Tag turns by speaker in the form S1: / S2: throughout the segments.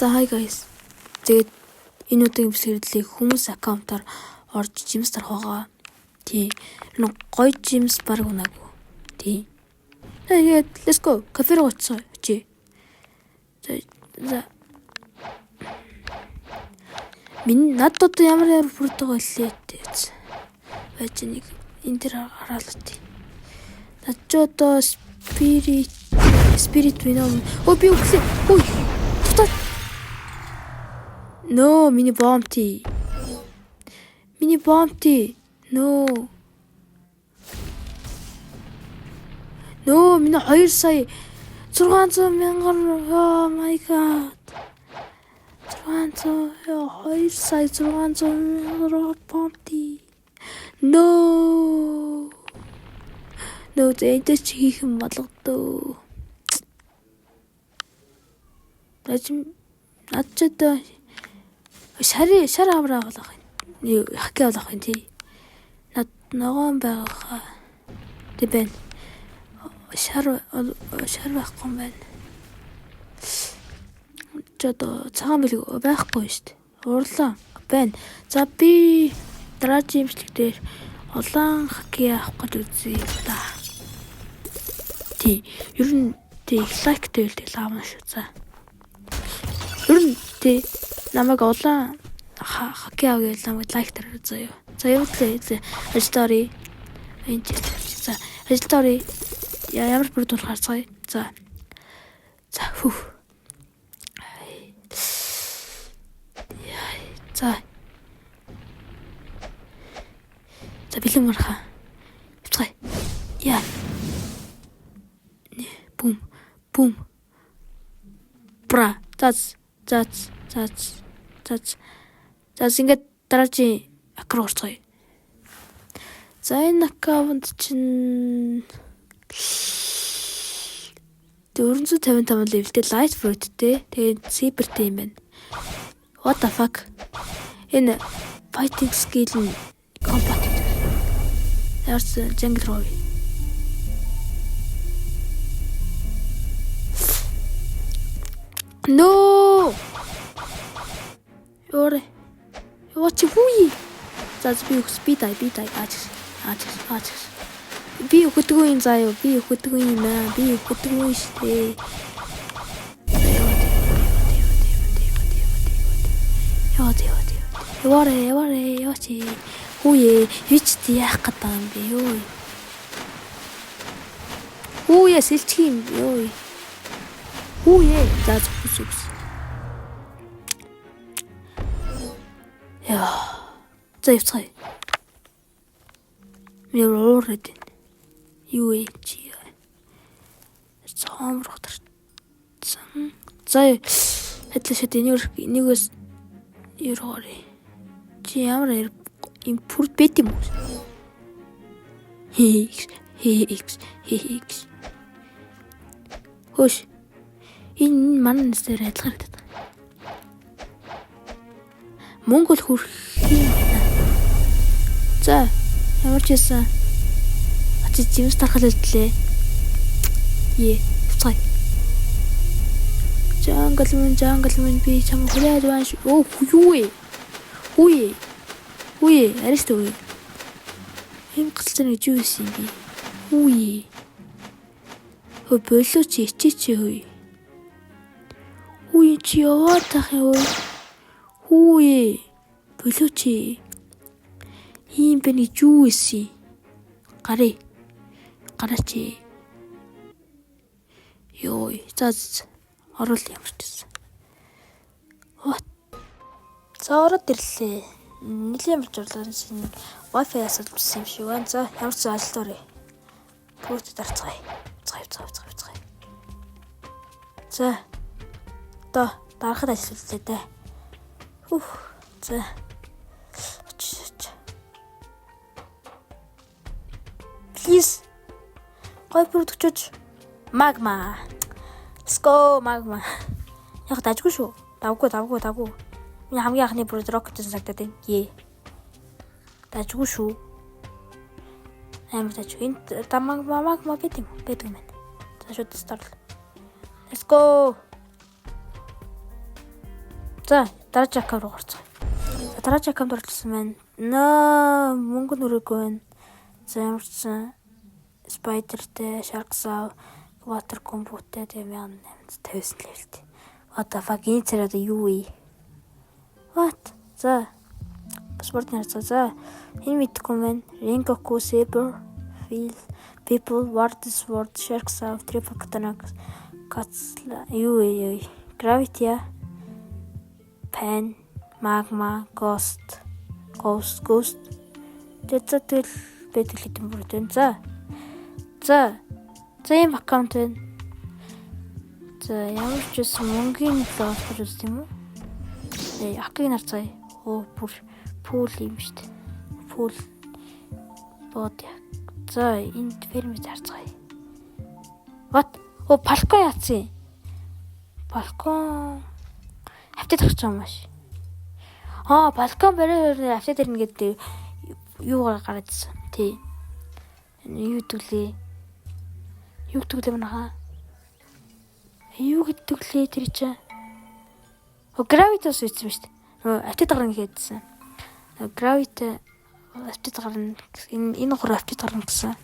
S1: За hi guys. Тэгээд энэ удаагийн бэлгэрлийг хүмүүс аккаунтаар орж жимс тарах байгаа. Тий. Энэ гоё жимс баг унаагүй. Тий. Тэгээд let's go. Кафе руу очив. За. Миний надад ямар бүрдэг байлээ гэж. Байж нэг энэ төр хараалт. Над ч одоо spirit venom. Би үглээ. Ой. No, миний бомти. No, миний 2 сая 600,000. Oh my god. 2 сая 600,000 бомти. No, зэйдэ чи хийх юм болгодоо. Начад шар авраа болох юм. Хакки болох юм тий. Над ногоон байгаа. Тэ бэн. Шар байхгүй юм байна. Чодо цагаан бэлэг байхгүй шүү дээ. Уурлаа байна. За би дараагийн имжлэг дээр улаан хакки авах гэж үзье да. Тий. Ер нь тий лайк дэвэл аавна шүү. За. Ер нь тий намайг улаан хакки авъя гэж намайг лайк тараа заяа. За явуулъя. Ажлаараа энэ за ажлаараа ямар бүрд харцгаая. За хүү. За бэлэн марха. Явцгаая. Яа. Бум. Бра. За ингээд дараагийн аккаунт орцгоё. За энэ аккаунт чинь 455 левелтэй light fruitтэй. Тэгээд cyberтэй юм байна. What the fuck? Энэ fighting skill нь combat. Ярс jungle руу. No! What you? За би дай. Аач. Би өгдөггүй юм заяа. Би өгдөггүй юм штэ. Яваач. Хүүе, хич яах гэдэг юм бэ ёо. Хүүе, сэлчих юм ёо. Хүүе, за зүгс. Яа. За явцгаая. Ми уурээд байна. Юу ээ чи. Цаамрах тарцсан. За хэтлэшэд энийгээс ерөөрэй. Чи ямар импорт бэт юм уу? Хикс. Хош. Энэ манан нэсээр адилхан гэдэг. Монгол хүрх юм байна. За ямар ч байсан очиж жимс тархал хэлтлээ. Цай. Jungle мөн би чам хүрээд байна шүү. Хүүе, арест үе. Эм гацсан гэж юу юм бэ? Хүүе. Болоо чи хүй. Хүүе чи яваад тах юм. Хүүе. Болоо чи. Ийм бэний юу исэн? Гараач. Йоо, за орол ямар ч гэсэн. What? За ороод ирлээ. Нилийн болжорлоо шинэ Wi-Fi-аас авсан юм шиг байна. За ямар ч ажилтгаарай. Бүрт дарцгаая. Цай. За. Дарахад ажиллалаа да. За. Please. Гой бүрдгчж магма. Let's go магма. Яг дажгүй шүү. Давгүй. Миний хамгийн анхны бүрд рокетс сагдаад байна. Дажгүй шүү. Амар дажгүй. Энд магма гэдэг юм байна. За шууд start. Let's go. За, дараагийн аккаунт руу орцгоо. Дараагийн аккаунт орлсон маань. Нөө мөнгө нүрээгүй байна. За ямар ч Spider-тэй, Shark-Saw, Water Combo-тэй тийм 1859 левелтэй. What the fuck энэ царай одоо юу вэ? What? За. Спорт нарцаа. За. Энэ мэдхгүй маань Rengoku, Saber, People, Ward Sword, Shark-Saw, Triple Katana, Katsla, юу вэ? Gravity, Pan, Magma, Ghost. Тэгэл байдаг хэдэн бүр дээ. За ийм аккаунт байна. За ямар ч юм мөнгөний лоос үзт юм уу? Аккаунт нарцгаа. Бүр пул юм шүү дээ. Пул бод. За энд фермэд харцгаа. What? Балкон яатсан. Балкон хавтад гарч байгаа юм маш. Балкон барай хавтад ирнэ гэдэг юугаар гараад ирсэн. Тий. Юу гэдгэлээ манайхаа. Юу гэдгэлээ тэр чинь. Gravity-с үйсэн шүү дээ. Хавтад гарна гэхээдсэн. Gravity хавтад гарна. Энэ гур хавтад гарна гэсэн.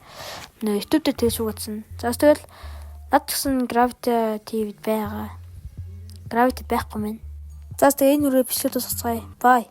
S1: YouTube дээр тэгж шүүгдсэн. За тэгэл над гэсэн Gravity TV байгаа. Gravity байхгүй мэн. За тэгээ энэ үрээ бичлэг тусгацгаая. Bye.